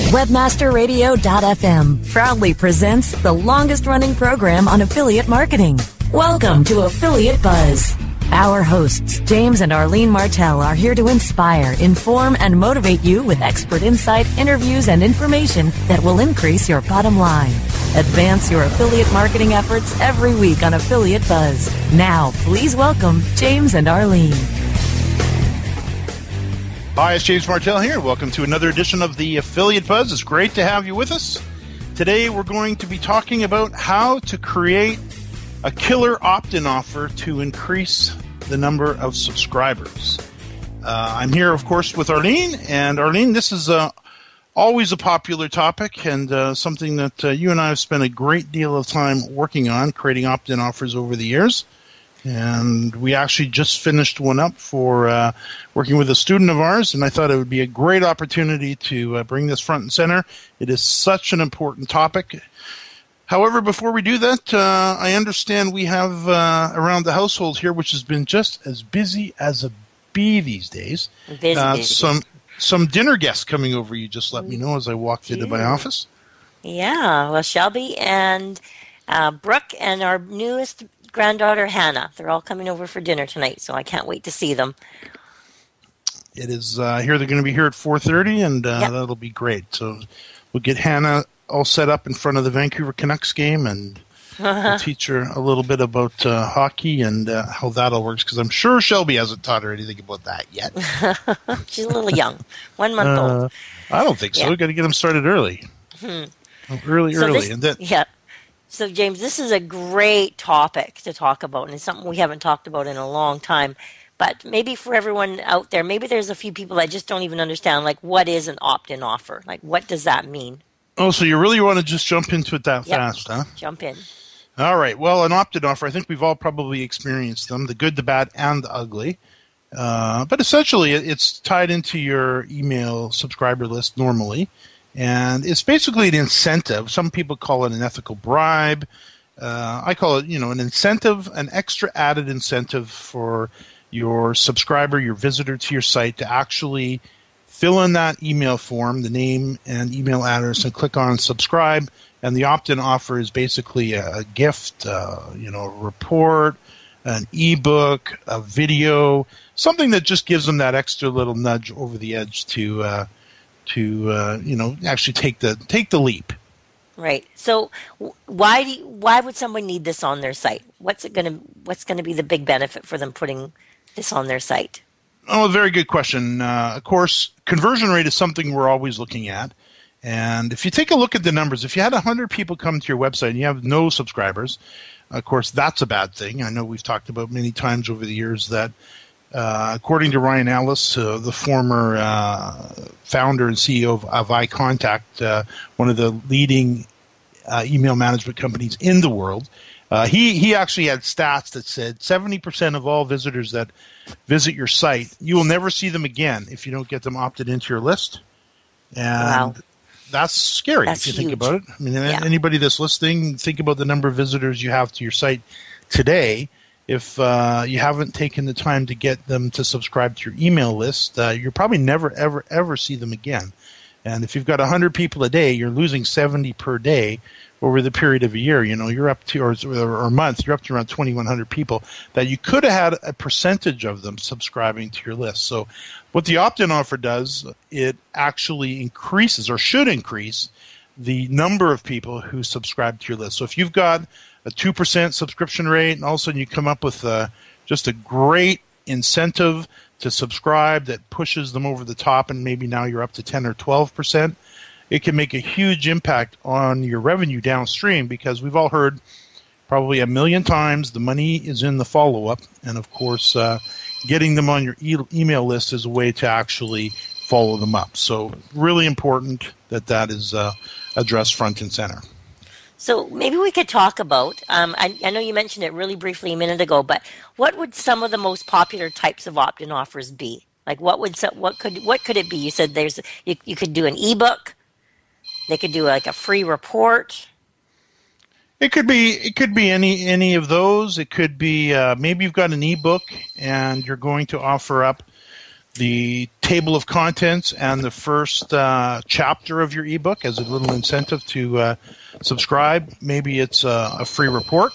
Webmasterradio.fm proudly presents the longest-running program on affiliate marketing. Welcome to Affiliate Buzz. Our hosts, James and Arlene Martell, are here to inspire, inform, and motivate you with expert insight, interviews, and information that will increase your bottom line. Advance your affiliate marketing efforts every week on Affiliate Buzz. Now, please welcome James and Arlene. Hi, it's James Martell here. Welcome to another edition of the Affiliate Buzz. It's great to have you with us. Today we're going to be talking about how to create a killer opt-in offer to increase the number of subscribers. I'm here, of course, with Arlene. And Arlene, this is always a popular topic and something that you and I have spent a great deal of time working on, creating opt-in offers over the years. And we actually just finished one up for working with a student of ours, and I thought it would be a great opportunity to bring this front and center. It is such an important topic. However, before we do that, I understand we have around the household here, which has been just as busy as a bee these days. Busy. Some dinner guests coming over, you just let me know as I walked into my office. Yeah, well, Shelby and Brooke and our newest granddaughter, Hannah. They're all coming over for dinner tonight, so I can't wait to see them. It is here. They're going to be here at 4:30, and that'll be great. So we'll get Hannah all set up in front of the Vancouver Canucks game, and we'll teach her a little bit about hockey and how that all works, because I'm sure Shelby hasn't taught her anything about that yet. She's a little young. 1 month old. I don't think so. We've got to get them started early. Early. And then, So, James, this is a great topic to talk about, and it's something we haven't talked about in a long time. But maybe for everyone out there, maybe there's a few people that just don't even understand, like, what is an opt-in offer? Like, what does that mean? Oh, so you really want to just jump into it fast, huh? Jump in. All right. Well, an opt-in offer, I think we've all probably experienced them, the good, the bad, and the ugly. But essentially, it's tied into your email subscriber list normally. And it's basically an incentive. Some people call it an ethical bribe. I call it, an incentive, an extra added incentive for your subscriber, your visitor to your site to actually fill in that email form, the name and email address, and click on subscribe. And the opt-in offer is basically a gift, a report, an ebook, a video, something that just gives them that extra little nudge over the edge to actually take the leap. Right. So why would someone need this on their site? What's going to be the big benefit for them putting this on their site? Oh, a very good question. Of course, conversion rate is something we're always looking at. And if you take a look at the numbers, if you had 100 people come to your website and you have no subscribers, of course, that's a bad thing. I know we've talked about many times over the years that according to Ryan Ellis, the former founder and CEO of iContact, one of the leading email management companies in the world, he actually had stats that said 70% of all visitors that visit your site, you will never see them again if you don't get them opted into your list. And that's scary if you think about it. I mean, anybody that's listening, think about the number of visitors you have to your site today. If you haven't taken the time to get them to subscribe to your email list, you'll probably never, ever, ever see them again. And if you've got 100 people a day, you're losing 70 per day over the period of a year. You're up to, or a month, you're up to around 2,100 people that you could have had a percentage of them subscribing to your list. So what the opt-in offer does, it actually increases or should increase the number of people who subscribe to your list. So if you've got a 2% subscription rate, and all of a sudden you come up with just a great incentive to subscribe that pushes them over the top, and maybe now you're up to 10 or 12%, it can make a huge impact on your revenue downstream, because we've all heard probably 1 million times the money is in the follow-up, and of course getting them on your email list is a way to actually follow them up. So really important that is addressed front and center. So maybe we could talk about, I know you mentioned it really briefly a minute ago, but what would some of the most popular types of opt-in offers be? Like what could it be? You said you could do an ebook. They could do like a free report. It could be any of those. It could be maybe you've got an ebook and you're going to offer up the table of contents and the first chapter of your ebook as a little incentive to subscribe. Maybe it's a free report.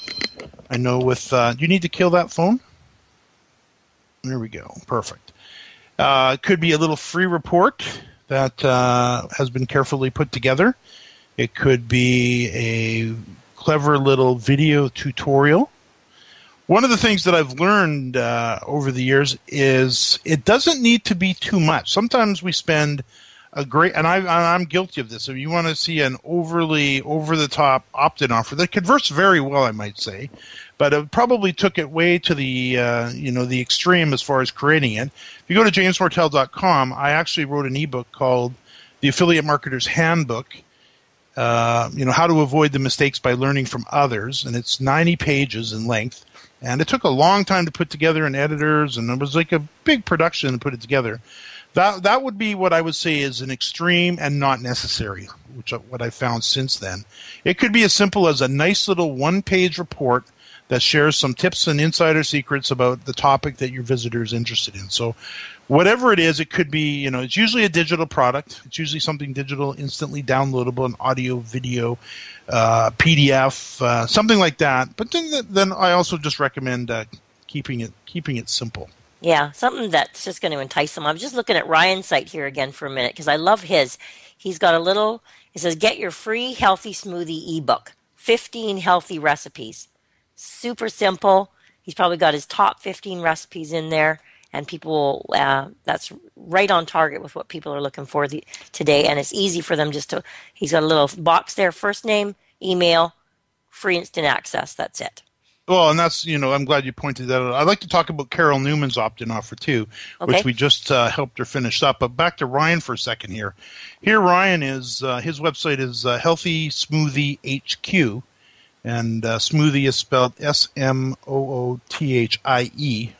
I know with you need to kill that phone. There we go. Perfect. It could be a little free report that has been carefully put together. It could be a clever little video tutorial. One of the things that I've learned over the years is it doesn't need to be too much. Sometimes we spend and I'm guilty of this. If you want to see an overly over-the-top opt-in offer that converts very well, I might say, but it probably took it way to the the extreme as far as creating it. If you go to jamesmartell.com, I actually wrote an ebook called The Affiliate Marketer's Handbook. How to avoid the mistakes by learning from others, and it's 90 pages in length. And it took a long time to put together, and editors, and it was like a big production to put it together. That would be what I would say is an extreme and not necessary, what I found since then. It could be as simple as a nice little one-page report that shares some tips and insider secrets about the topic that your visitor is interested in. So whatever it is, it could be, it's usually a digital product. It's usually something digital, instantly downloadable, an audio, video, PDF, something like that. But then I also just recommend keeping it simple. Yeah, something that's just going to entice them. I'm just looking at Ryan's site here again for a minute because I love his. He's got it says, get your free healthy smoothie ebook, 15 healthy recipes. Super simple. He's probably got his top 15 recipes in there, and people, that's right on target with what people are looking for today, and it's easy for them he's got a little box there, first name, email, free instant access, that's it. Well, and that's, I'm glad you pointed that out. I'd like to talk about Carol Newman's opt-in offer too, which we just helped her finish up. But back to Ryan for a second here. Here, Ryan his website is Healthy Smoothie HQ, and smoothie is spelled SMOOTHIE,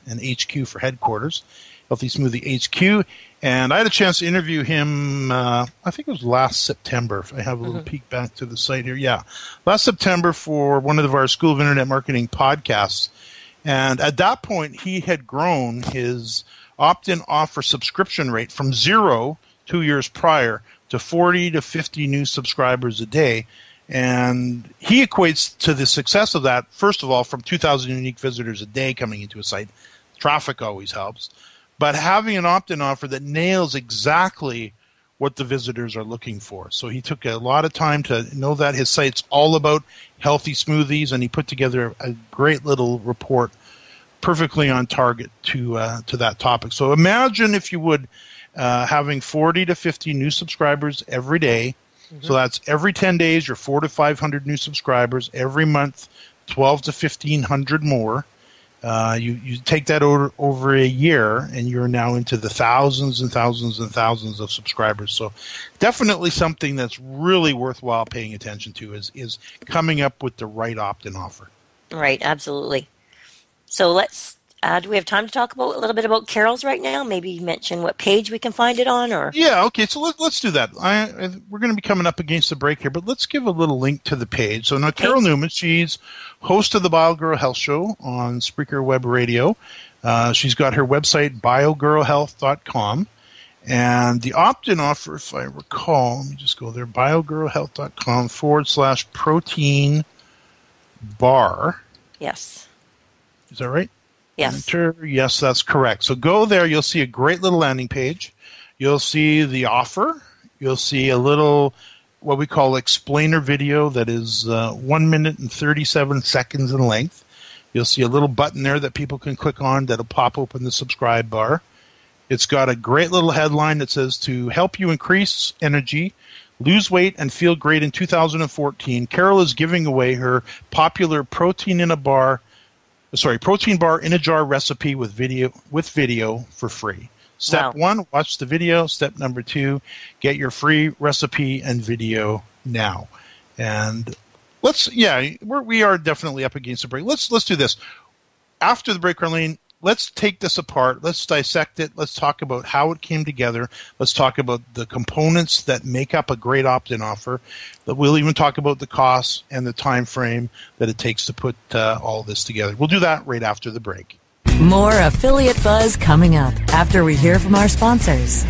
and HQ for headquarters. Healthy Smoothie HQ. And I had a chance to interview him, I think it was last September. If I have a little peek back to the site here. Yeah, last September for one of our School of Internet Marketing podcasts. And at that point, he had grown his opt-in offer subscription rate from 0 2 years prior to 40 to 50 new subscribers a day. And he equates to the success of that, first of all, from 2,000 unique visitors a day coming into a site. Traffic always helps. But having an opt-in offer that nails exactly what the visitors are looking for. So he took a lot of time to know that his site's all about healthy smoothies, and he put together a great little report perfectly on target to that topic. So imagine, if you would, having 40 to 50 new subscribers every day. So that's every 10 days, you're 400 to 500 new subscribers. Every month, 12 to 1,500 more. You take that over a year, and you're now into the thousands and thousands and thousands of subscribers. So definitely something that's really worthwhile paying attention to is coming up with the right opt-in offer. Right, absolutely. So let's do we have time to talk a little bit about Carol's right now? Maybe mention what page we can find it on, or yeah, okay. So let's do that. We're going to be coming up against the break here, but let's give a little link to the page. So now, Carol Newman, she's host of the BioGirl Health Show on Spreaker Web Radio. She's got her website biogirlhealth.com, and the opt-in offer, if I recall, let me just go there, biogirlhealth.com/protein bar. Yes. Is that right? Yes. Enter. Yes, that's correct. So go there. You'll see a great little landing page. You'll see the offer. You'll see a little, what we call explainer video that is 1 minute and 37 seconds in length. You'll see a little button there that people can click on that'll pop open the subscribe bar. It's got a great little headline that says, to help you increase energy, lose weight, and feel great in 2014, Carol is giving away her popular protein bar in a jar recipe with video for free. Step 1, watch the video. Step number 2, get your free recipe and video now. And we are definitely up against the break. Let's do this. After the break, Arlene, let's take this apart. Let's dissect it. Let's talk about how it came together. Let's talk about the components that make up a great opt-in offer. We'll even talk about the costs and the time frame that it takes to put all this together. We'll do that right after the break. More affiliate buzz coming up after we hear from our sponsors.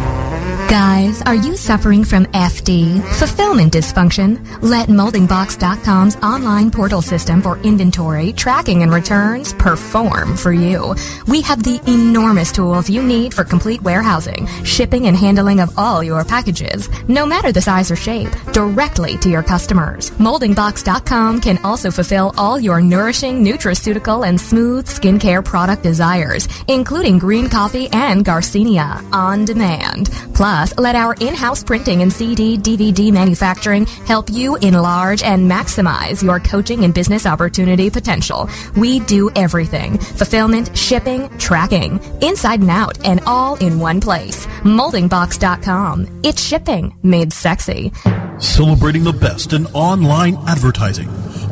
Guys, are you suffering from FD, fulfillment dysfunction? Let moldingbox.com's online portal system for inventory, tracking, and returns perform for you. We have the enormous tools you need for complete warehousing, shipping, and handling of all your packages, no matter the size or shape, directly to your customers. Moldingbox.com can also fulfill all your nourishing, nutraceutical, and smooth skincare product desires, including green coffee and Garcinia on demand. Plus, let our in-house printing and CD, DVD manufacturing help you enlarge and maximize your coaching and business opportunity potential. We do everything. Fulfillment, shipping, tracking, inside and out, and all in one place. Moldingbox.com. It's shipping made sexy. Celebrating the best in online advertising.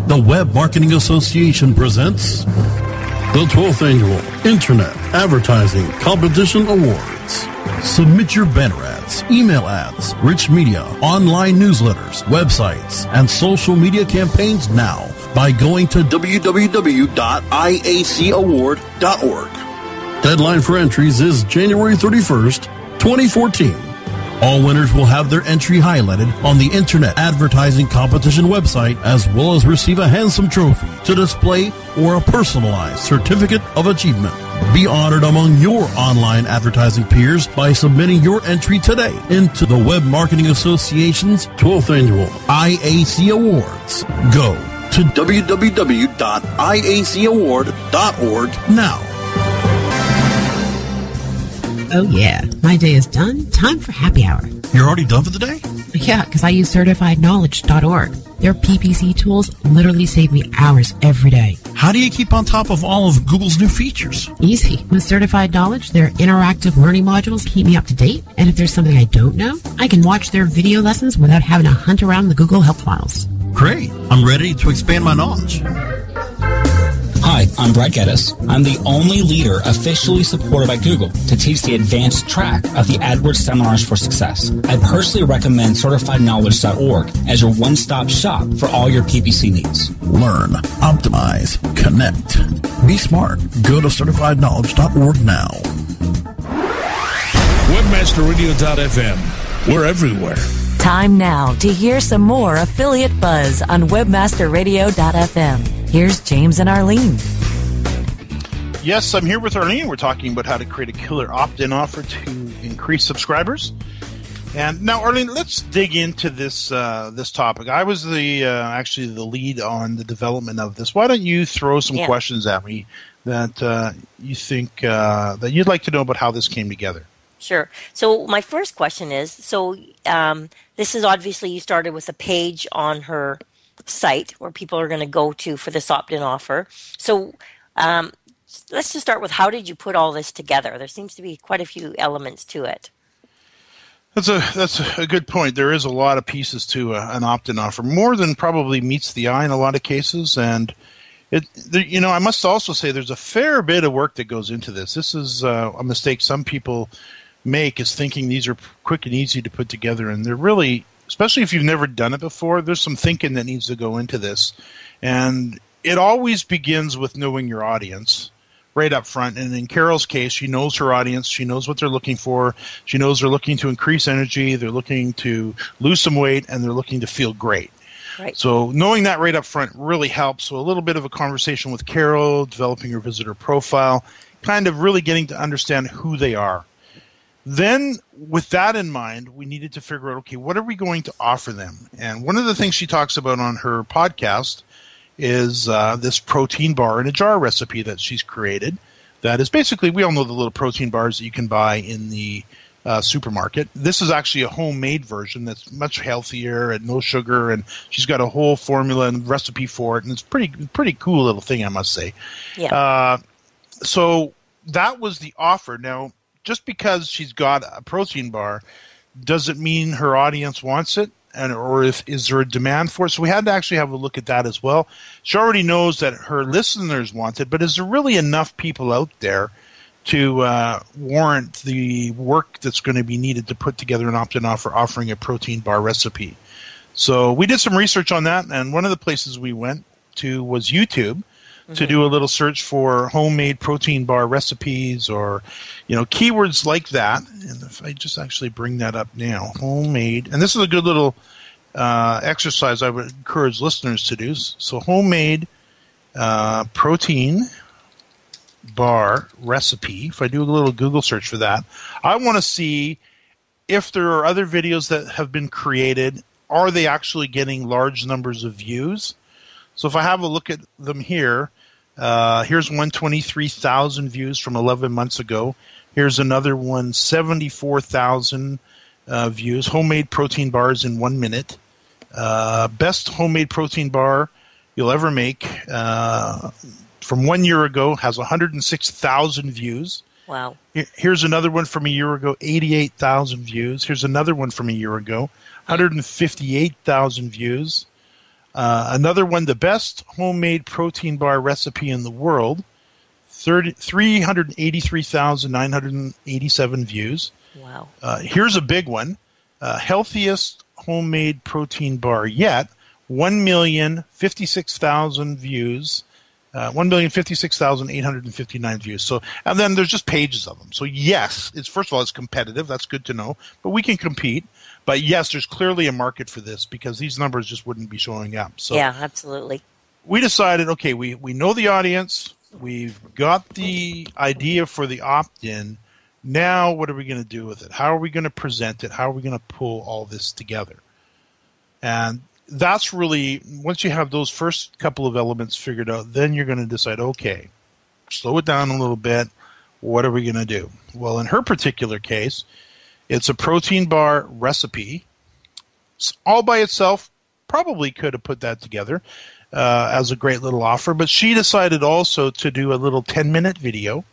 The Web Marketing Association presents the 12th Annual Internet Advertising Competition Awards. Submit your banner ads, email ads, rich media, online newsletters, websites, and social media campaigns now by going to www.iacaward.org. Deadline for entries is January 31st, 2014. All winners will have their entry highlighted on the Internet Advertising Competition website, as well as receive a handsome trophy to display or a personalized certificate of achievement. Be honored among your online advertising peers by submitting your entry today into the Web Marketing Association's 12th Annual IAC Awards. Go to www.iacaward.org now. Oh yeah, my day is done. Time for happy hour. You're already done for the day? Yeah, because I use certifiedknowledge.org. Their PPC tools literally save me hours every day. How do you keep on top of all of Google's new features? Easy. With Certified Knowledge, their interactive learning modules keep me up to date. And if there's something I don't know, I can watch their video lessons without having to hunt around the Google Help files. Great. I'm ready to expand my knowledge. Hi, I'm Brett Geddes. I'm the only leader officially supported by Google to teach the advanced track of the AdWords Seminars for Success. I personally recommend CertifiedKnowledge.org as your one-stop shop for all your PPC needs. Learn, optimize, connect. Be smart. Go to CertifiedKnowledge.org now. WebmasterRadio.fm. We're everywhere. Time now to hear some more affiliate buzz on webmasterradio.fm. Here's James and Arlene. Yes, I'm here with Arlene. We're talking about how to create a killer opt-in offer to increase subscribers. And now, Arlene, let's dig into this this topic. I was the actually the lead on the development of this. Why don't you throw some questions at me that you think that you'd like to know about how this came together? Sure. So my first question is, this is obviously you started with a page on her site where people are going to go to for this opt-in offer. So let's just start with, how did you put all this together? There seems to be quite a few elements to it. That's a good point. There is a lot of pieces to an opt-in offer, more than probably meets the eye in a lot of cases. And I must also say there's a fair bit of work that goes into this. This is a mistake some people make, is thinking these are quick and easy to put together, and they're really, especially if you've never done it before, there's some thinking that needs to go into this. And it always begins with knowing your audience right up front. And in Carol's case, she knows her audience. She knows what they're looking for. She knows they're looking to increase energy, they're looking to lose some weight, and they're looking to feel great. Right. So knowing that right up front really helps. So a little bit of a conversation with Carol, developing her visitor profile, kind of really getting to understand who they are. Then, with that in mind, we needed to figure out, okay, what are we going to offer them? And one of the things she talks about on her podcast is this protein bar in a jar recipe that she's created. That is basically, we all know the little protein bars that you can buy in the supermarket. This is actually a homemade version that's much healthier and no sugar, and she's got a whole formula and recipe for it, and it's pretty cool little thing, I must say. Yeah. So that was the offer. Now, just because she's got a protein bar doesn't mean her audience wants it, or is there a demand for it. So we had to actually have a look at that as well. She already knows that her listeners want it, but is there really enough people out there to warrant the work that's going to be needed to put together an opt-in offer offering a protein bar recipe? So we did some research on that, and one of the places we went to was YouTube. to do a little search for homemade protein bar recipes or, keywords like that. And if I just actually bring that up now, homemade, and this is a good little exercise I would encourage listeners to do. So homemade protein bar recipe. If I do a little Google search for that, I want to see if there are other videos that have been created. Are they actually getting large numbers of views? So if I have a look at them here, here's one, 23,000 views from 11 months ago. Here's another one, 74,000 views. Homemade protein bars in 1 minute. Best homemade protein bar you'll ever make. From 1 year ago, has 106,000 views. Wow. Here's another one from a year ago, 88,000 views. Here's another one from a year ago, 158,000 views. Another one, the best homemade protein bar recipe in the world, 383,987 views. Wow. Here's a big one, healthiest homemade protein bar yet, 1,056,000 views. 1,056,859 views. So, and then there's just pages of them. So yes, first of all, it's competitive. That's good to know. But we can compete. But yes, there's clearly a market for this because these numbers just wouldn't be showing up. So yeah, absolutely. We decided, okay, we know the audience. We've got the idea for the opt-in. Now what are we going to do with it? How are we going to present it? How are we going to pull all this together? And that's really, once you have those first couple of elements figured out, then you're going to decide, okay, slow it down a little bit. What are we going to do? Well, in her particular case, it's a protein bar recipe. All by itself, probably could have put that together as a great little offer, but she decided also to do a little 10-minute video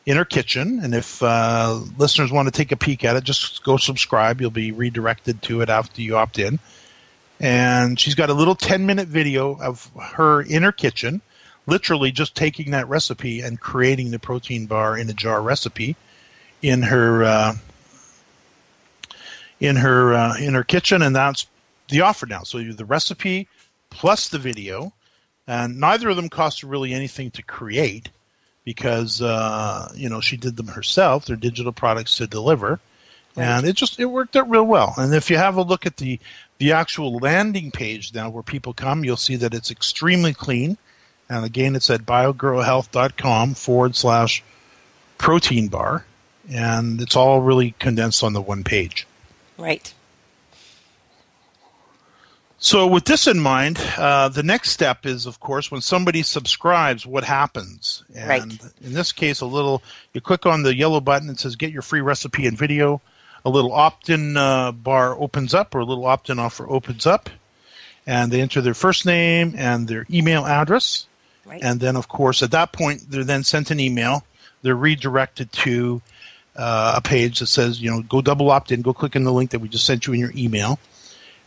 in her kitchen. And if listeners want to take a peek at it, just go subscribe. You'll be redirected to it after you opt in. And she's got a little 10-minute video of her in her kitchen, literally just taking that recipe and creating the protein bar in a jar recipe in her kitchen, and that's the offer now. So you have the recipe plus the video, and neither of them cost really anything to create because she did them herself. They're digital products to deliver. And it worked out real well. And if you have a look at the actual landing page now where people come, you'll see that it's extremely clean. And again, it's at biogrowhealth.com/protein bar. And it's all really condensed on the one page. Right. So with this in mind, the next step is, of course, when somebody subscribes, what happens? And in this case, you click on the yellow button that says get your free recipe and video. A little opt-in bar opens up, or a little opt-in offer opens up, and they enter their first name and their email address. Right. And then, of course, at that point, they're then sent an email. They're redirected to a page that says, go double opt-in, go click on the link that we just sent you in your email.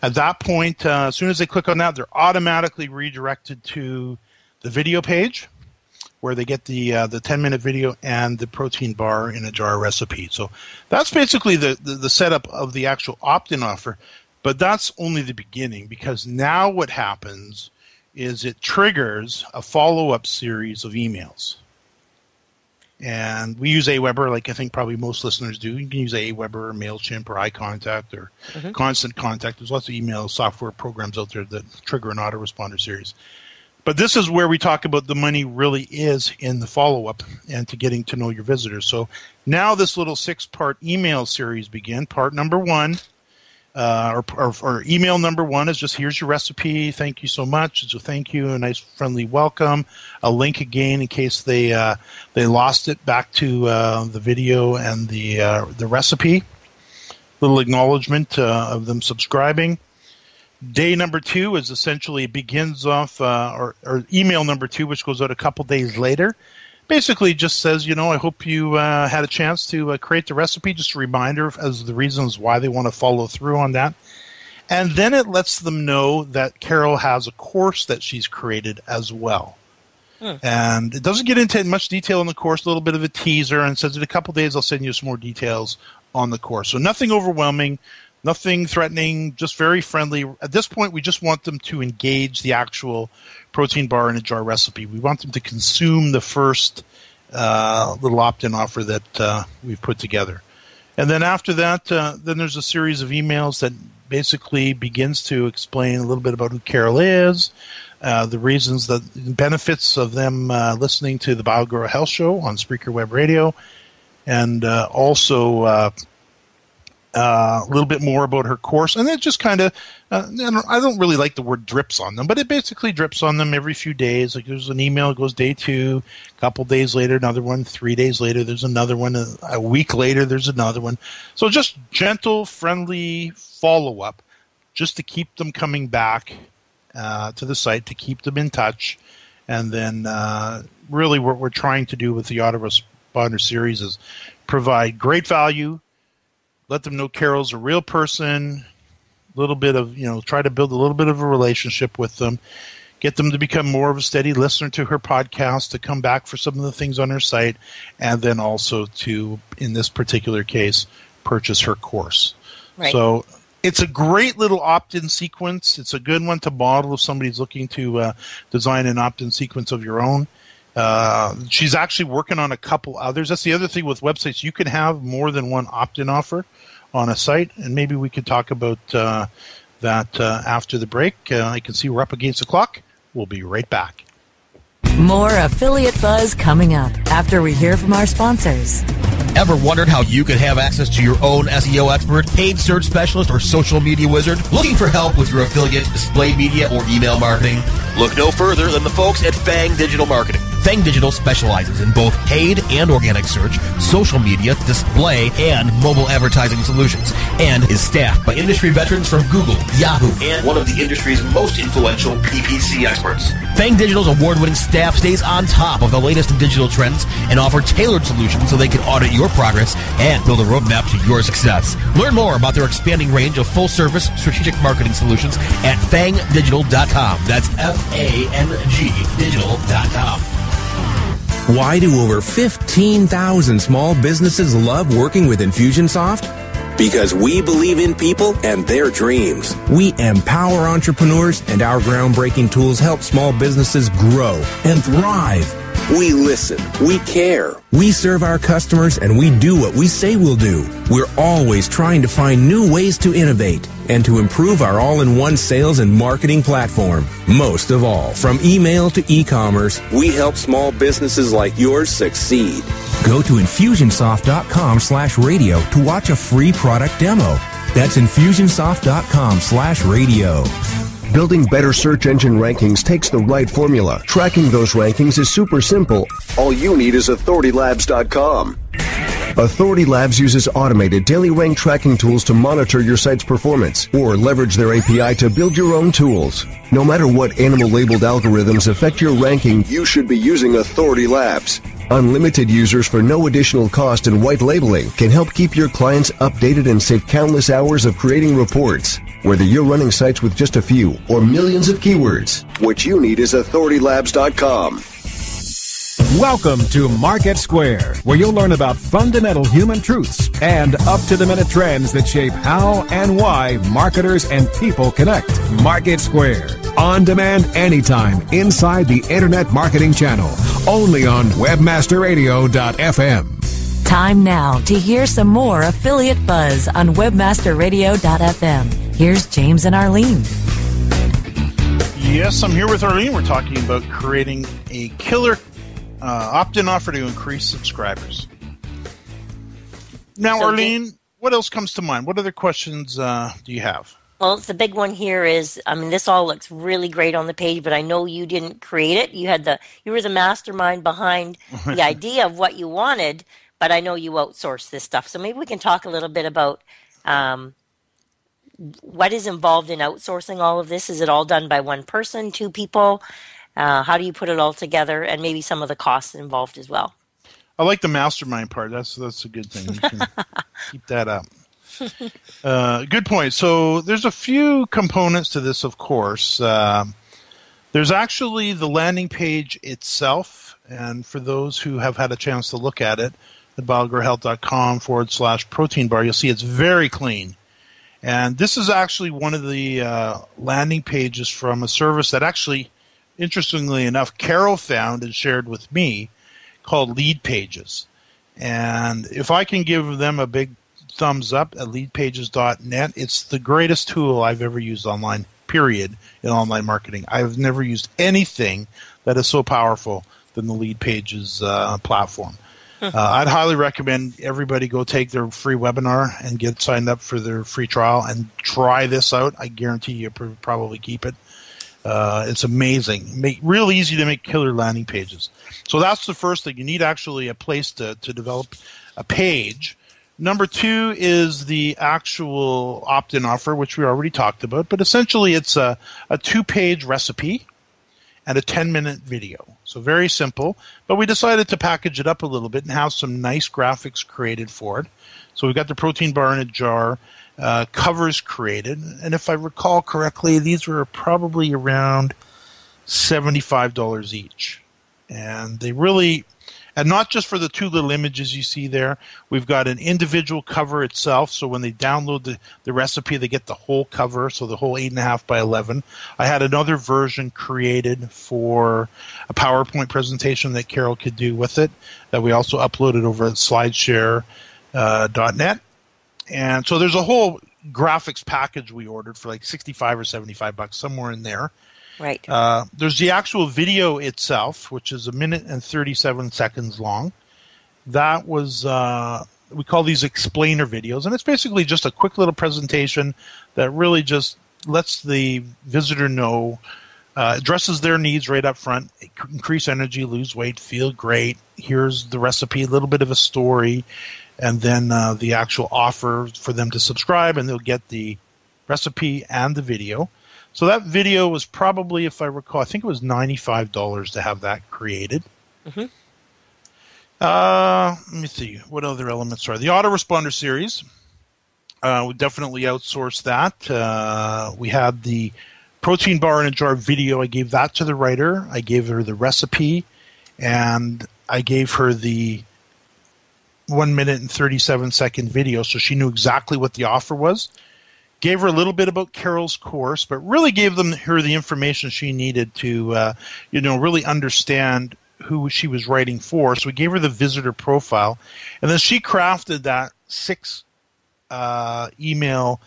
At that point, as soon as they click on that, they're automatically redirected to the video page where they get the 10-minute video and the protein bar in a jar recipe. So that's basically the setup of the actual opt-in offer, but that's only the beginning because now what happens is it triggers a follow-up series of emails. And we use Aweber, like I think probably most listeners do. You can use Aweber or MailChimp or iContact or Constant Contact. There's lots of email software programs out there that trigger an autoresponder series. But this is where we talk about the money really is in the follow-up and to getting to know your visitors. So now this little 6-part email series begin. Part number 1, or email number 1 is just, here's your recipe. Thank you so much. It's a thank you, a nice friendly welcome, a link again in case they lost it back to the video and the recipe. Little acknowledgement of them subscribing. Day number 2 is essentially, it begins off, or email number 2, which goes out a couple days later. Basically just says, I hope you had a chance to create the recipe. Just a reminder as the reasons why they want to follow through on that. And then it lets them know that Carol has a course that she's created as well. And it doesn't get into much detail in the course, a little bit of a teaser, and says in a couple days I'll send you some more details on the course. So nothing overwhelming. Nothing threatening, just very friendly. At this point, we just want them to engage the actual protein bar in a jar recipe. We want them to consume the first little opt-in offer that we've put together. And then after that, then there's a series of emails that basically begins to explain a little bit about who Carol is, the reasons, the benefits of them listening to the BioGrow Health Show on Spreaker Web Radio, and also a little bit more about her course. And it just kind of, I don't really like the word drips on them, but it basically drips on them every few days. Like there's an email, it goes day 2, a couple days later, another one, 3 days later, there's another one, a week later, there's another one. So just gentle, friendly follow-up just to keep them coming back to the site, to keep them in touch. And then really what we're trying to do with the autoresponder series is provide great value, let them know Carol's a real person, a little bit of, try to build a little bit of a relationship with them, get them to become more of a steady listener to her podcast, to come back for some of the things on her site, and then also to, in this particular case, purchase her course. Right. So it's a great little opt-in sequence. It's a good one to model if somebody's looking to design an opt-in sequence of your own. She's actually working on a couple others. That's the other thing with websites. You can have more than one opt-in offer on a site, and maybe we could talk about that after the break. I can see we're up against the clock. We'll be right back. More Affiliate Buzz coming up after we hear from our sponsors. Ever wondered how you could have access to your own SEO expert, paid search specialist, or social media wizard? Looking for help with your affiliate, display media, or email marketing? Look no further than the folks at Fang Digital Marketing. Fang Digital specializes in both paid and organic search, social media, display, and mobile advertising solutions, and is staffed by industry veterans from Google, Yahoo, and one of the industry's most influential PPC experts. Fang Digital's award-winning staff stays on top of the latest in digital trends and offer tailored solutions so they can audit your progress and build a roadmap to your success. Learn more about their expanding range of full-service strategic marketing solutions at fangdigital.com. That's F-A-N-G digital.com. Why do over 15,000 small businesses love working with Infusionsoft? Because we believe in people and their dreams. We empower entrepreneurs, and our groundbreaking tools help small businesses grow and thrive. We listen. We care. We serve our customers, and we do what we say we'll do. We're always trying to find new ways to innovate and to improve our all-in-one sales and marketing platform. Most of all, from email to e-commerce, we help small businesses like yours succeed. Go to Infusionsoft.com/radio to watch a free product demo. That's Infusionsoft.com/radio. Building better search engine rankings takes the right formula. Tracking those rankings is super simple. All you need is AuthorityLabs.com. Authority Labs uses automated daily rank tracking tools to monitor your site's performance or leverage their API to build your own tools. No matter what animal-labeled algorithms affect your ranking, you should be using Authority Labs. Unlimited users for no additional cost and white labeling can help keep your clients updated and save countless hours of creating reports. Whether you're running sites with just a few or millions of keywords, what you need is AuthorityLabs.com. Welcome to Market Square, where you'll learn about fundamental human truths and up-to-the-minute trends that shape how and why marketers and people connect. Market Square, on demand anytime inside the Internet Marketing Channel, only on webmasterradio.fm. Time now to hear some more Affiliate Buzz on webmasterradio.fm. Here's James and Arlene. Yes, I'm here with Arlene. We're talking about creating a killer opt-in offer to increase subscribers. Now, Arlene, what else comes to mind? What other questions do you have? Well, the big one here is, this all looks really great on the page, but I know you didn't create it. You were the mastermind behind the idea of what you wanted, but I know you outsourced this stuff. So maybe we can talk a little bit about what is involved in outsourcing all of this. Is it all done by one person, two people? How do you put it all together, and maybe some of the costs involved as well? I like the mastermind part. That's a good thing. You can keep that up. Good point. So there's a few components to this, of course. There's actually the landing page itself, and for those who have had a chance to look at it, at biogrowhealth.com/protein bar, you'll see it's very clean. And this is actually one of the landing pages from a service that actually, interestingly enough, Carol found and shared with me, called Lead Pages. And if I can give them a big thumbs up at leadpages.net, it's the greatest tool I've ever used online, period, in online marketing. I've never used anything that is so powerful than the Lead Pages platform. I'd highly recommend everybody go take their free webinar and get signed up for their free trial and try this out. I guarantee you'll probably keep it. It's amazing. Real easy to make killer landing pages. So that's the first thing. You need actually a place to develop a page. Number 2 is the actual opt-in offer, which we already talked about. But essentially it's a 2-page recipe and a 10-minute video. So very simple. But we decided to package it up a little bit and have some nice graphics created for it. So we've got the protein bar in a jar, covers created. And if I recall correctly, these were probably around $75 each. And they really... And not just for the 2 little images you see there. We've got an individual cover itself, so when they download the recipe, they get the whole cover, so the whole 8.5 by 11. I had another version created for a PowerPoint presentation that Carol could do with it, that we also uploaded over at slideshare.net. And so there's a whole graphics package we ordered for like $65 or $75, somewhere in there. Right. There's the actual video itself, which is 1 minute and 37 seconds long. That was, we call these explainer videos, and it's basically just a quick little presentation that really just lets the visitor know, addresses their needs right up front, increase energy, lose weight, feel great. Here's the recipe, a little bit of a story, and then the actual offer for them to subscribe, and they'll get the recipe and the video. So that video was probably, if I recall, I think it was $95 to have that created. Mm-hmm. Let me see. What other elements are? The autoresponder series. We definitely outsourced that. We had the protein bar in a jar video. I gave that to the writer. I gave her the recipe. And I gave her the 1 minute and 37 second video so she knew exactly what the offer was. Gave her a little bit about Carol's course, but really gave her the information she needed to, really understand who she was writing for. So we gave her the visitor profile, and then she crafted that 6 email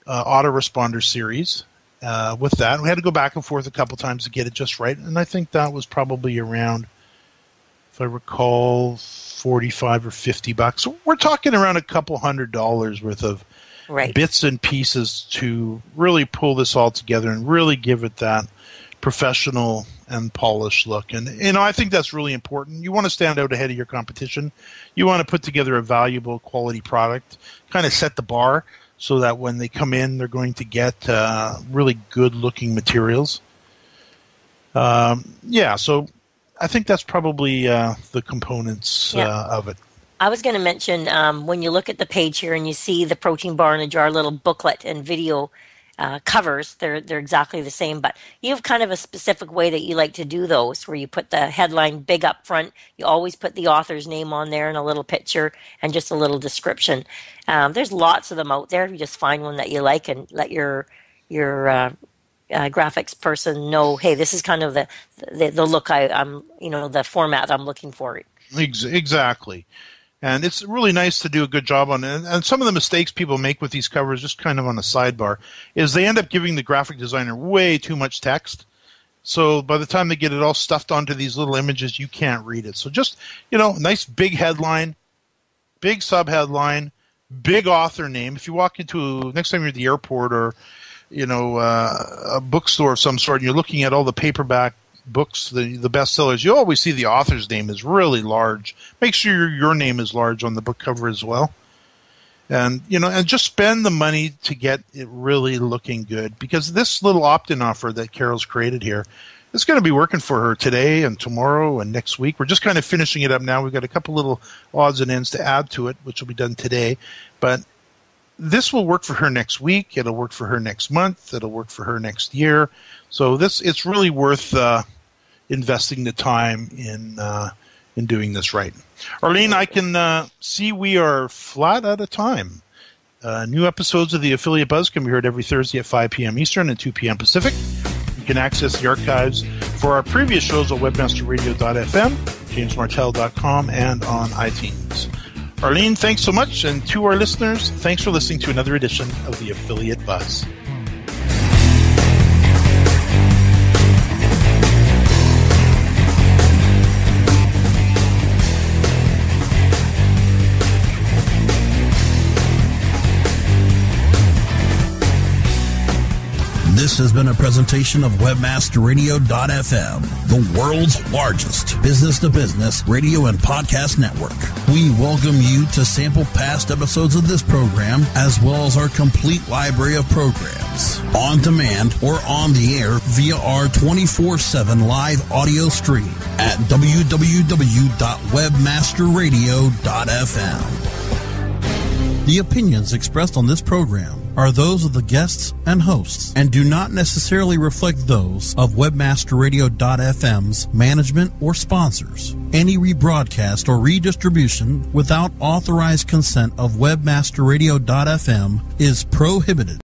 autoresponder series with that. We had to go back and forth a couple times to get it just right, and I think that was probably around, if I recall, $45 or $50. So we're talking around a couple $100 worth of bits and pieces to really pull this all together and really give it that professional and polished look. And, I think that's really important. You want to stand out ahead of your competition. You want to put together a valuable quality product, kind of set the bar so that when they come in, they're going to get really good-looking materials. So I think that's probably the components of it. I was going to mention when you look at the page here and you see the protein bar in a jar little booklet and video covers, they're exactly the same, but you have kind of a specific way that you like to do those, where you put the headline big up front. You always put the author's name on there and a little picture and just a little description. There's lots of them out there. You just find one that you like and let your graphics person know, hey, this is kind of the look I'm the format I'm looking for. Exactly. And it's really nice to do a good job on it. And some of the mistakes people make with these covers, just kind of on a sidebar, is they end up giving the graphic designer way too much text. So by the time they get it all stuffed onto these little images, you can't read it. So just, nice big headline, big subheadline, big author name. If you walk into, next time you're at the airport or, a bookstore of some sort, and you're looking at all the paperback books, the bestsellers, you always see the author's name is really large. Make sure your name is large on the book cover as well. And, and just spend the money to get it really looking good, because this little opt-in offer that Carol's created here, it's going to be working for her today and tomorrow and next week. We're just kind of finishing it up now. We've got a couple little odds and ends to add to it, which will be done today. But this will work for her next week. It'll work for her next month. It'll work for her next year. So it's really worth investing the time in doing this right. Arlene, I can see we are flat out of time. New episodes of the Affiliate Buzz can be heard every Thursday at 5 p.m. Eastern and 2 p.m. Pacific. You can access the archives for our previous shows on webmasterradio.fm, jamesmartell.com, and on iTunes. Arlene, thanks so much. And to our listeners, thanks for listening to another edition of the Affiliate Buzz. This has been a presentation of webmasterradio.fm, the world's largest business-to-business radio and podcast network. We welcome you to sample past episodes of this program, as well as our complete library of programs, on demand or on the air via our 24/7 live audio stream at www.webmasterradio.fm. The opinions expressed on this program are those of the guests and hosts and do not necessarily reflect those of webmasterradio.fm's management or sponsors. Any rebroadcast or redistribution without authorized consent of webmasterradio.fm is prohibited.